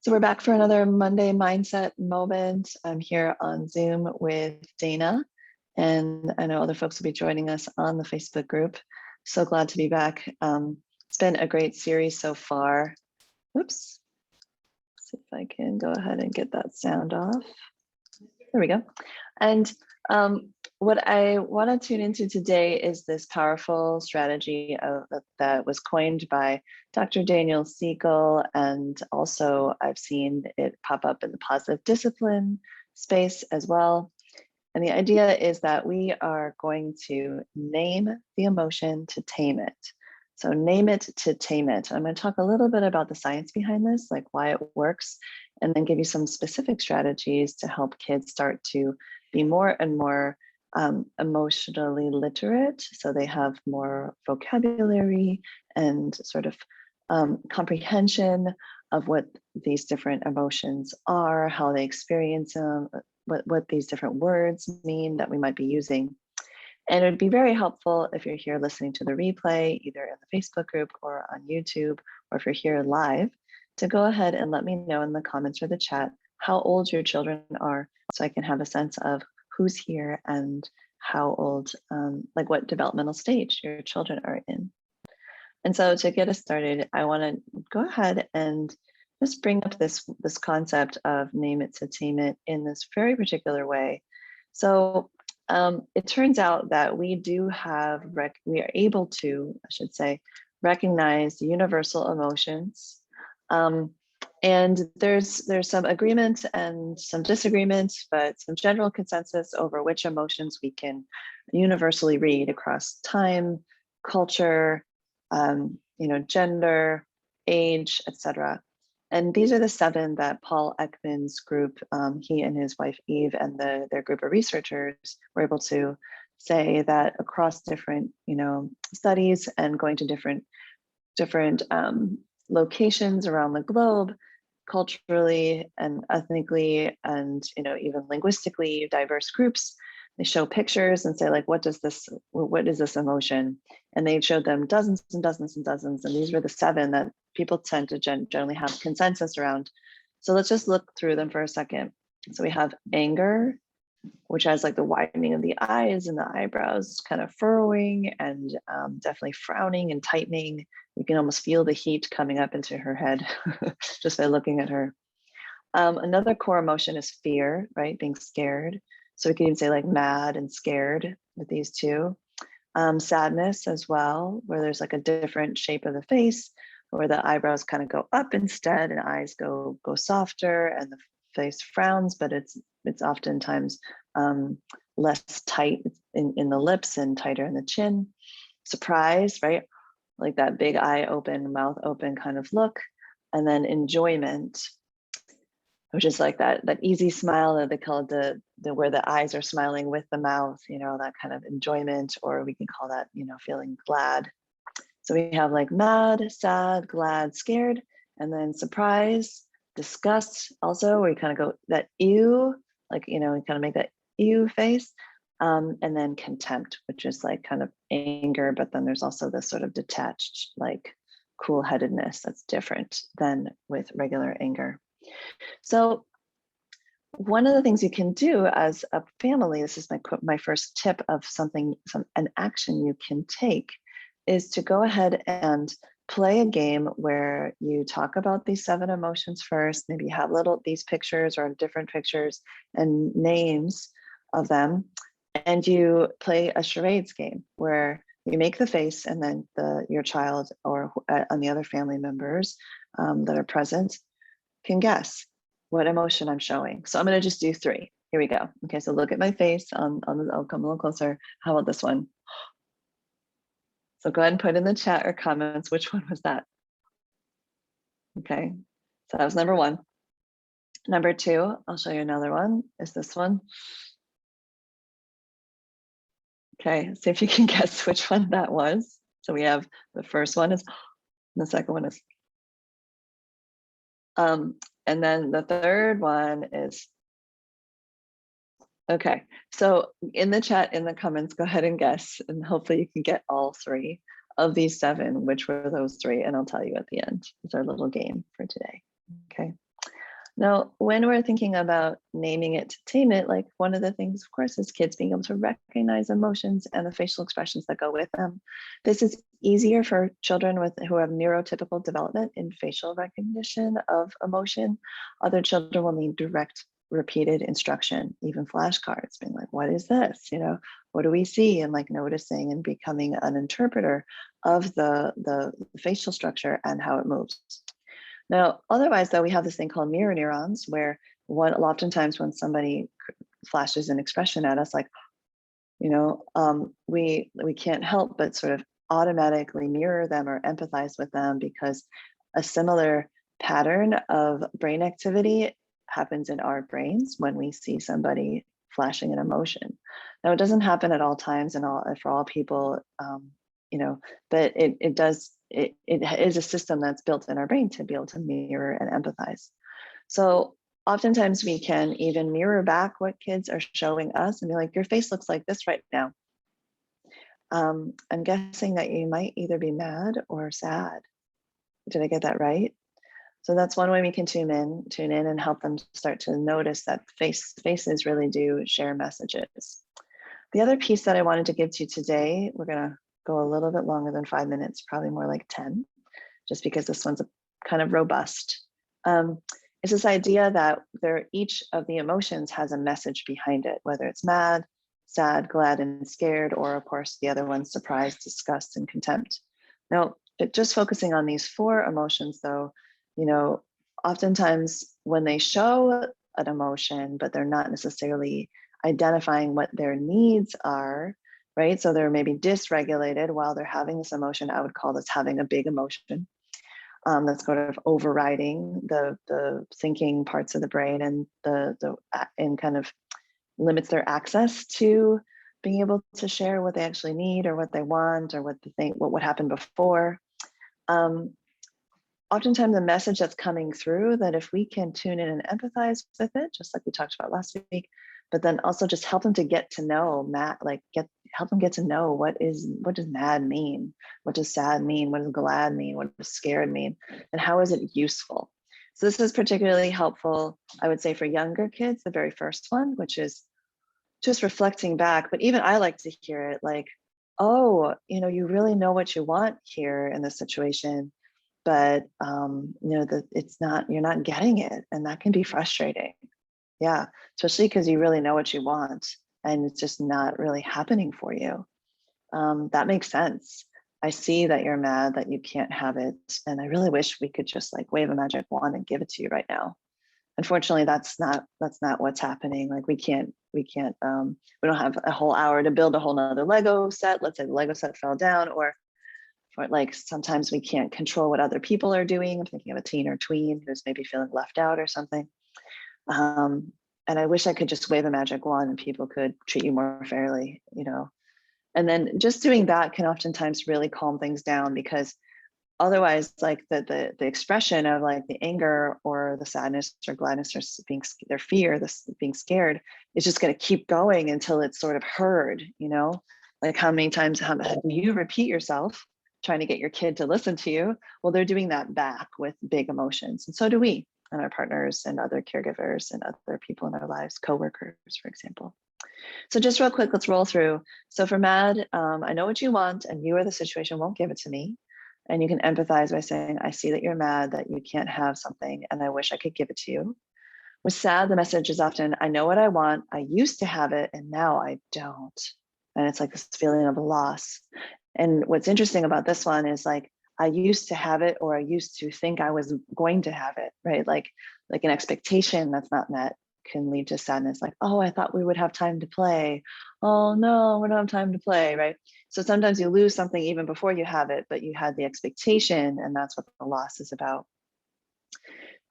So we're back for another Monday Mindset Moment. I'm here on Zoom with Dana, and I know other folks will be joining us on the Facebook group. So glad to be back. It's been a great series so far. Oops. Let's see if I can go ahead and get that sound off. There we go. And what I want to tune into today is this powerful strategy that was coined by Dr. Daniel Siegel, and also I've seen it pop up in the positive discipline space as well. And the idea is that we are going to name the emotion to tame it. So name it to tame it. I'm going to talk a little bit about the science behind this, like why it works, and then give you some specific strategies to help kids start to be more and more emotionally literate, so they have more vocabulary and sort of comprehension of what these different emotions are, how they experience them, what these different words mean that we might be using. And it would be very helpful if you're here listening to the replay, either in the Facebook group or on YouTube, or if you're here live, to go ahead and let me know in the comments or the chat how old your children are, so I can have a sense of who's here and how old, like what developmental stage your children are in. And so to get us started, I want to go ahead and just bring up this concept of name it to tame it in this very particular way. So it turns out that we do have, we are able to, I should say, recognize universal emotions. And there's some agreement and some disagreement, but some general consensus over which emotions we can universally read across time, culture, gender, age, etc. And these are the 7 that Paul Ekman's group, he and his wife Eve and their group of researchers were able to say that across different, studies and going to different locations around the globe, culturally and ethnically and even linguistically diverse groups, they show pictures and say, like, what is this emotion? And they showed them dozens and dozens and dozens, and these were the 7 that people tend to generally have consensus around. So let's just look through them for a second. So we have anger, which has like the widening of the eyes and the eyebrows kind of furrowing and definitely frowning and tightening. You can almost feel the heat coming up into her head just by looking at her. Another core emotion is fear, right? Being scared. So we can even say like mad and scared with these 2. Sadness as well, where there's like a different shape of the face, where the eyebrows kind of go up instead and eyes go softer and the face frowns, but it's oftentimes less tight in the lips and tighter in the chin. Surprise, right? Like that big eye open, mouth open kind of look. And then enjoyment, which is like that easy smile that they call it the where the eyes are smiling with the mouth, that kind of enjoyment, or we can call that, feeling glad. So we have like mad, sad, glad, scared, and then surprise, disgust also, where you kind of go that ew, like, we kind of make that ew face. And then contempt, which is like kind of anger, but then there's also this sort of detached, like cool-headedness that's different than with regular anger. So one of the things you can do as a family, this is my first tip of an action you can take, is to go ahead and play a game where you talk about these 7 emotions first. Maybe you have these pictures or different pictures and names of them, and you play a charades game where you make the face, and then your child or and the other family members that are present can guess what emotion I'm showing. So I'm going to just do 3. Here we go. Okay, so look at my face. I'll come a little closer. How about this one? So go ahead and put in the chat or comments, which one was that? Okay, so that was number 1. Number 2, I'll show you another one, is this one. Okay, see if you can guess which one that was. So we have the first one is, and the second one is, and then the third one is, okay. So in the chat, in the comments, go ahead and guess, and hopefully you can get all 3 of these 7, which were those 3, and I'll tell you at the end. It's our little game for today, okay? Now, when we're thinking about naming it to tame it, like one of the things, of course, is kids being able to recognize emotions and the facial expressions that go with them. This is easier for children who have neurotypical development in facial recognition of emotion. Other children will need direct, repeated instruction, even flashcards, being like, "What is this? What do we see?" And like noticing and becoming an interpreter of the facial structure and how it moves. Now, otherwise, though, we have this thing called mirror neurons, where oftentimes when somebody flashes an expression at us, like we can't help but sort of automatically mirror them or empathize with them because a similar pattern of brain activity happens in our brains when we see somebody flashing an emotion. Now, it doesn't happen at all times and all for all people, you know, but it does. It is a system that's built in our brain to be able to mirror and empathize. So oftentimes we can even mirror back what kids are showing us and be like, your face looks like this right now. I'm guessing that you might either be mad or sad. Did I get that right? So that's one way we can tune in and help them start to notice that faces really do share messages. The other piece that I wanted to give to you today, we're gonna go a little bit longer than 5 minutes, probably more like 10, just because this one's kind of robust. Is this idea that each of the emotions has a message behind it, whether it's mad, sad, glad, and scared, or of course the other one's surprise, disgust, and contempt. Now, just focusing on these four emotions though, oftentimes when they show an emotion, but they're not necessarily identifying what their needs are, right? So they're maybe dysregulated while they're having this emotion. I would call this having a big emotion. That's sort of overriding the thinking parts of the brain and kind of limits their access to being able to share what they actually need or what they want or what happened before. Oftentimes the message that's coming through, that if we can tune in and empathize with it, just like we talked about last week, but then also just help them to get to know help them get to know what does mad mean? What does sad mean? What does glad mean? What does scared mean? And how is it useful? So this is particularly helpful, I would say, for younger kids, the very first one, which is just reflecting back. But even I like to hear it like, oh, you really know what you want here in this situation, but you're not getting it, and that can be frustrating. Yeah, especially because you really know what you want and it's just not really happening for you. That makes sense. I see that you're mad that you can't have it, and I really wish we could just like wave a magic wand and give it to you right now. Unfortunately, that's not what's happening. Like we don't have a whole hour to build a whole nother Lego set. Let's say the Lego set fell down, or like sometimes we can't control what other people are doing. I'm thinking of a teen or tween who's maybe feeling left out or something. And I wish I could just wave a magic wand and people could treat you more fairly, And then just doing that can oftentimes really calm things down, because otherwise, like the expression of like the anger or the sadness or gladness or their fear, this being scared, is just going to keep going until it's sort of heard. Like how many times do you repeat yourself trying to get your kid to listen to you? Well, they're doing that back with big emotions, and so do we and our partners and other caregivers and other people in our lives, coworkers, for example. So just real quick, let's roll through. So for mad, I know what you want and you or the situation won't give it to me. And you can empathize by saying, I see that you're mad that you can't have something and I wish I could give it to you. With sad, the message is often, I know what I want. I used to have it and now I don't. And it's like this feeling of loss. And what's interesting about this one is like, I used to have it, or I used to think I was going to have it, right? Like an expectation that's not met can lead to sadness. Like, oh, I thought we would have time to play. Oh no, we don't have time to play, right? So sometimes you lose something even before you have it, but you had the expectation, and that's what the loss is about.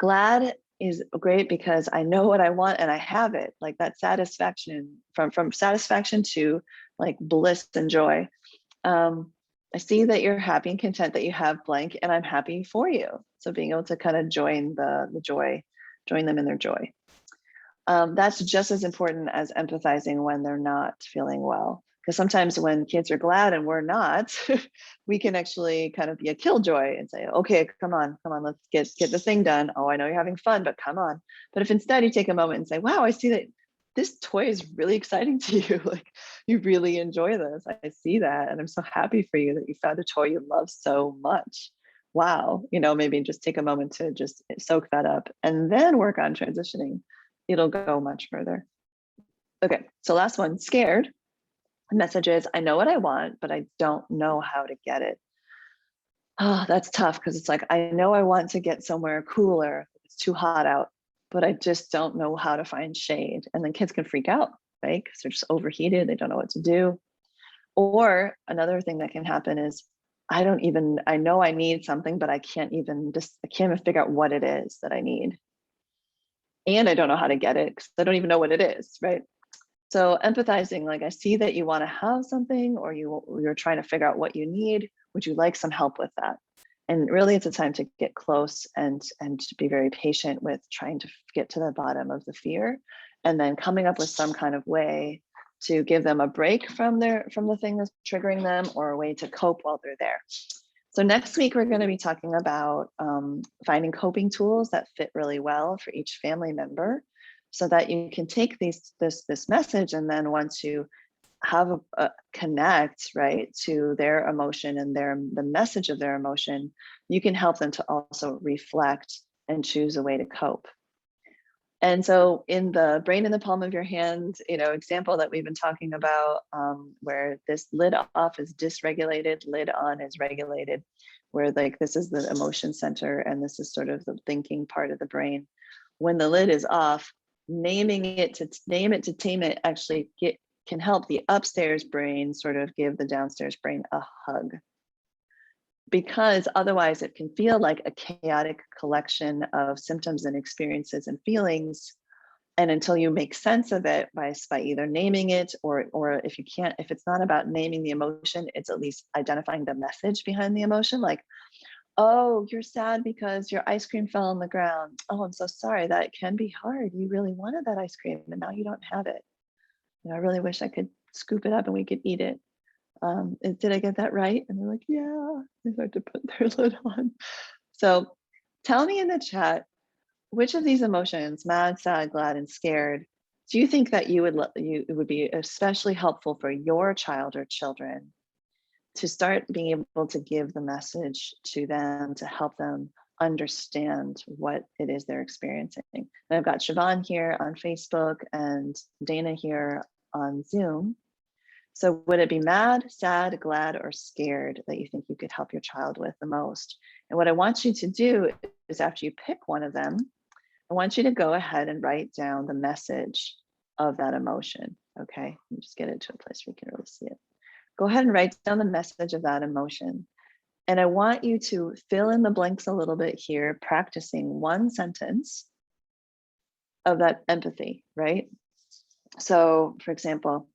Glad is great because I know what I want and I have it. Like that satisfaction, from satisfaction to like bliss and joy. I see that you're happy and content that you have blank, and I'm happy for you. So being able to kind of join the joy, join them in their joy. That's just as important as empathizing when they're not feeling well, Because sometimes when kids are glad and we're not, we can actually kind of be a killjoy and say, okay, come on, let's get this thing done. Oh, I know you're having fun, but come on. But if instead you take a moment and say, wow, I see that this toy is really exciting to you. Like, you really enjoy this. I see that. And I'm so happy for you that you found a toy you love so much. Wow. Maybe just take a moment to just soak that up and then work on transitioning. It'll go much further. Okay. So last one, scared. The message is, I know what I want, but I don't know how to get it. Oh, that's tough, because it's like, I know I want to get somewhere cooler. It's too hot out, but I just don't know how to find shade. And then kids can freak out, right? Because they're just overheated. They don't know what to do. Or another thing that can happen is, I know I need something, but I can't even figure out what it is that I need. And I don't know how to get it because I don't even know what it is, right? So empathizing, like, I see that you want to have something, or you're trying to figure out what you need. Would you like some help with that? And really, it's a time to get close and to be very patient with trying to get to the bottom of the fear, and then coming up with some kind of way to give them a break from the thing that's triggering them, or a way to cope while they're there. So next week, we're going to be talking about finding coping tools that fit really well for each family member, so that you can take this message, and then once you have a connect, right, to their emotion and the message of their emotion, you can help them to also reflect and choose a way to cope. And so in the brain in the palm of your hand, example that we've been talking about, where this lid off is dysregulated, lid on is regulated, where like this is the emotion center and this is sort of the thinking part of the brain. When the lid is off, naming it to tame it actually can help the upstairs brain sort of give the downstairs brain a hug. Because otherwise it can feel like a chaotic collection of symptoms and experiences and feelings. And until you make sense of it by either naming it, or if it's not about naming the emotion, it's at least identifying the message behind the emotion. Like, oh, you're sad because your ice cream fell on the ground. Oh, I'm so sorry. That can be hard. You really wanted that ice cream and now you don't have it. I really wish I could scoop it up and we could eat it. Did I get that right? And they're like, yeah. They start to put their lid on. So tell me in the chat, which of these emotions, mad, sad, glad, and scared, do you think that it would be especially helpful for your child or children to start being able to give the message to them, to help them understand what it is they're experiencing? And I've got Siobhan here on Facebook and Dana here on Zoom. So would it be mad, sad, glad, or scared that you think you could help your child with the most? And what I want you to do is, after you pick one of them, I want you to go ahead and write down the message of that emotion. Okay, let me just get it to a place where you can really see it. Go ahead and write down the message of that emotion. And I want you to fill in the blanks a little bit here, practicing one sentence of that empathy, right? So for example,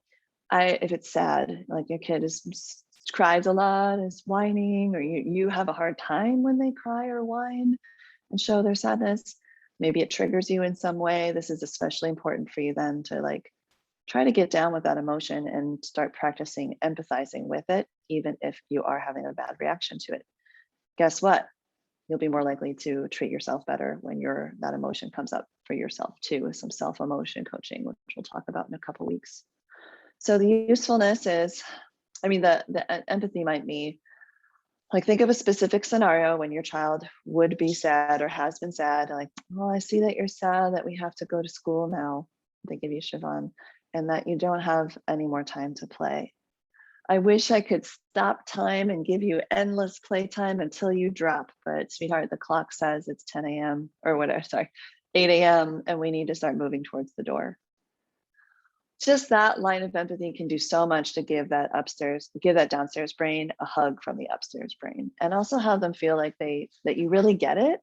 if it's sad, like your kid cries a lot, is whining, or you have a hard time when they cry or whine and show their sadness, maybe it triggers you in some way. This is especially important for you then to like try to get down with that emotion and start practicing empathizing with it, even if you are having a bad reaction to it. Guess what? You'll be more likely to treat yourself better when that emotion comes up for yourself too, with some self-emotion coaching, which we'll talk about in a couple weeks. So the usefulness is, the empathy might be like, think of a specific scenario when your child would be sad or has been sad. Like, oh, I see that you're sad that we have to go to school now. They give you Siobhan, and that you don't have any more time to play. I wish I could stop time and give you endless playtime until you drop, but sweetheart, the clock says it's 10 a.m. or whatever, sorry, 8 a.m. and we need to start moving towards the door. Just that line of empathy can do so much to give that downstairs brain a hug from the upstairs brain, and also have them feel like that you really get it,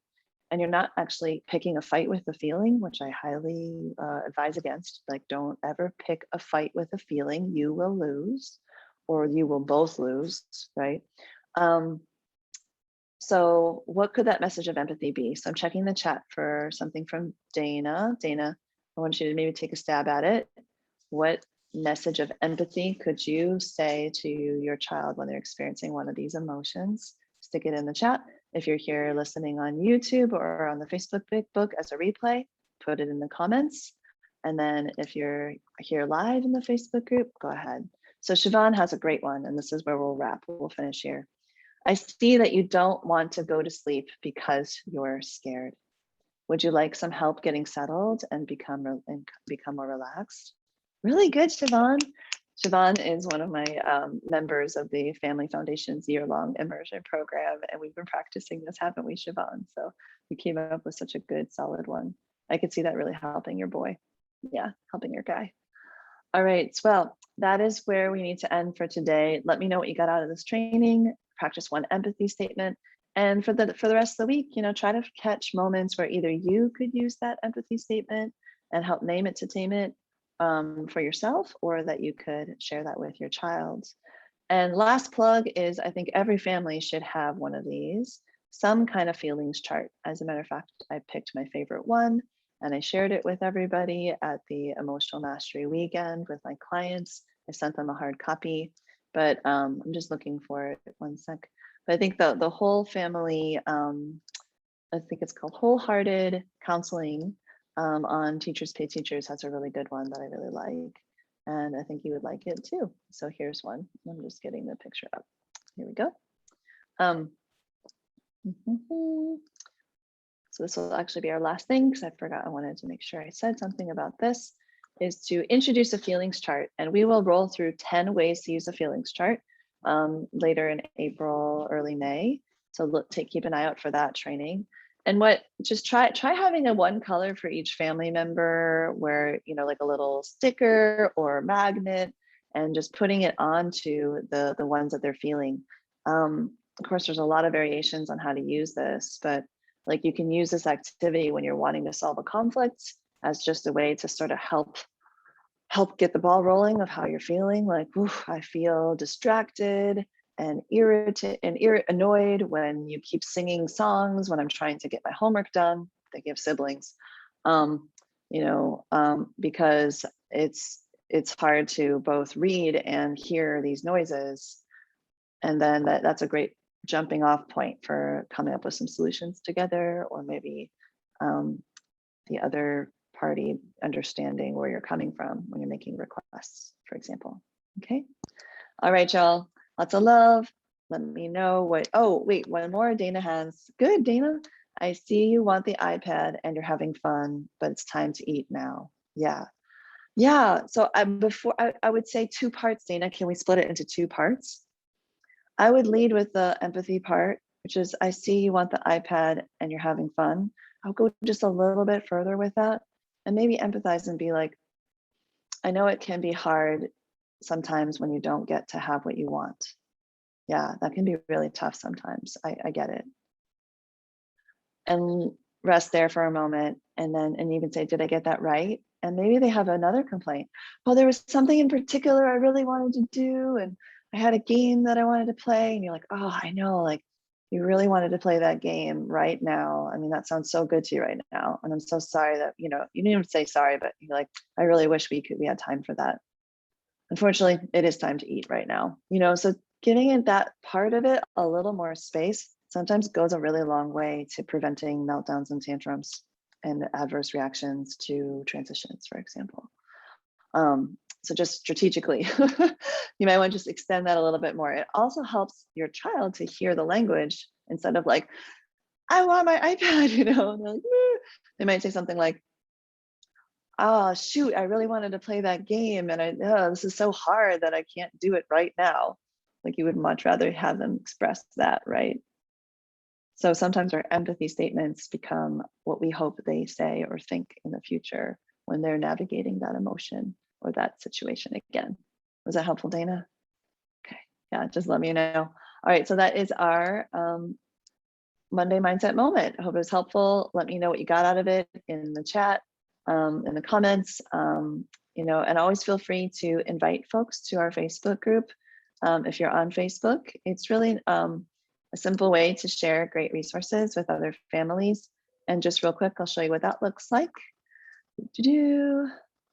and you're not actually picking a fight with the feeling, which I highly advise against. Like, don't ever pick a fight with a feeling. You will lose, or you will both lose, right? So what could that message of empathy be? So I'm checking the chat for something from Dana. Dana, I want you to maybe take a stab at it. What message of empathy could you say to your child when they're experiencing one of these emotions? Stick it in the chat. If you're here listening on YouTube or on the Facebook book as a replay, put it in the comments. And then if you're here live in the Facebook group, go ahead. So Siobhan has a great one, and this is where we'll wrap. We'll finish here. I see that you don't want to go to sleep because you're scared. Would you like some help getting settled and become more relaxed? Really good, Siobhan. Siobhan is one of my members of the Family Foundation's year-long immersion program, and we've been practicing this, haven't we, Siobhan? So we came up with such a good, solid one. I could see that really helping your boy. Yeah, helping your guy. All right, well, that is where we need to end for today. Let me know what you got out of this training. Practice one empathy statement. And for the rest of the week, try to catch moments where either you could use that empathy statement and help name it to tame it for yourself, or that you could share that with your child. And last plug is, I think every family should have one of these, some kind of feelings chart. As a matter of fact, I picked my favorite one and I shared it with everybody at the Emotional Mastery Weekend with my clients. I sent them a hard copy, but I'm just looking for it. One sec. But I think the whole family, I think it's called Wholehearted Counseling on Teachers Pay Teachers, has a really good one that I really like. And I think you would like it too. So here's one. I'm just getting the picture up. Here we go. So this will actually be our last thing, because I forgot, I wanted to make sure I said something about this, is to introduce a feelings chart. And we will roll through 10 ways to use a feelings chart later in April, early May. So keep an eye out for that training. And just try having a one color for each family member, where, like a little sticker or magnet, and just putting it onto the ones that they're feeling. Of course, there's a lot of variations on how to use this, but like you can use this activity when you're wanting to solve a conflict as just a way to sort of help get the ball rolling of how you're feeling. Like, I feel distracted and annoyed when you keep singing songs when I'm trying to get my homework done. Thinking of siblings, because it's hard to both read and hear these noises. And then that's a great jumping off point for coming up with some solutions together, or maybe the other party understanding where you're coming from when you're making requests, for example. Okay. All right, y'all. Lots of love. Let me know wait, one more Dana has. Good, Dana. I see you want the iPad and you're having fun, but it's time to eat now. Yeah. So I would say 2 parts, Dana. Can we split it into 2 parts? I would lead with the empathy part, which is, I see you want the iPad and you're having fun. I'll go just a little bit further with that and maybe empathize and be like, I know it can be hard sometimes when you don't get to have what you want. Yeah, that can be really tough sometimes. I get it. And rest there for a moment, and you can say, did I get that right? And maybe they have another complaint. Well, there was something in particular I really wanted to do, and I had a game that I wanted to play, and you're like, oh, I know, like you really wanted to play that game right now. I mean, that sounds so good to you right now. And I'm so sorry that, you didn't even say sorry, but you're like, I really wish we had time for that. Unfortunately, it is time to eat right now. So giving it that part of it a little more space sometimes goes a really long way to preventing meltdowns and tantrums and adverse reactions to transitions, for example. So just strategically, you might want to just extend that a little bit more. It also helps your child to hear the language instead of like, I want my iPad, and they're like, they might say something like, oh, shoot, I really wanted to play that game, and this is so hard that I can't do it right now. Like you would much rather have them express that, right? So sometimes our empathy statements become what we hope they say or think in the future when they're navigating that emotion or that situation again. Was that helpful, Dana? Okay, yeah, just let me know. All right, so that is our Monday Mindset Moment. I hope it was helpful. Let me know what you got out of it in the chat, in the comments, and always feel free to invite folks to our Facebook group. If you're on Facebook, it's really a simple way to share great resources with other families. And just real quick, I'll show you what that looks like.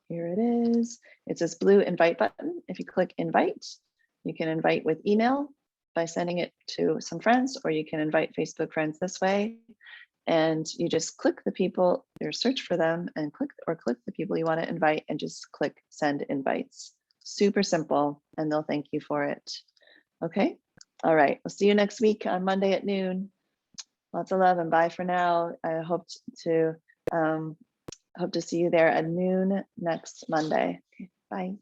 Here it is. It's this blue invite button. If you click invite, you can invite with email by sending it to some friends, or you can invite Facebook friends this way. And you just click the people, or search for them and click the people you want to invite and just click send invites. Super simple, and they'll thank you for it. Okay. All right. We'll see you next week on Monday at noon. Lots of love and bye for now. I hope to see you there at noon next Monday. Okay, bye.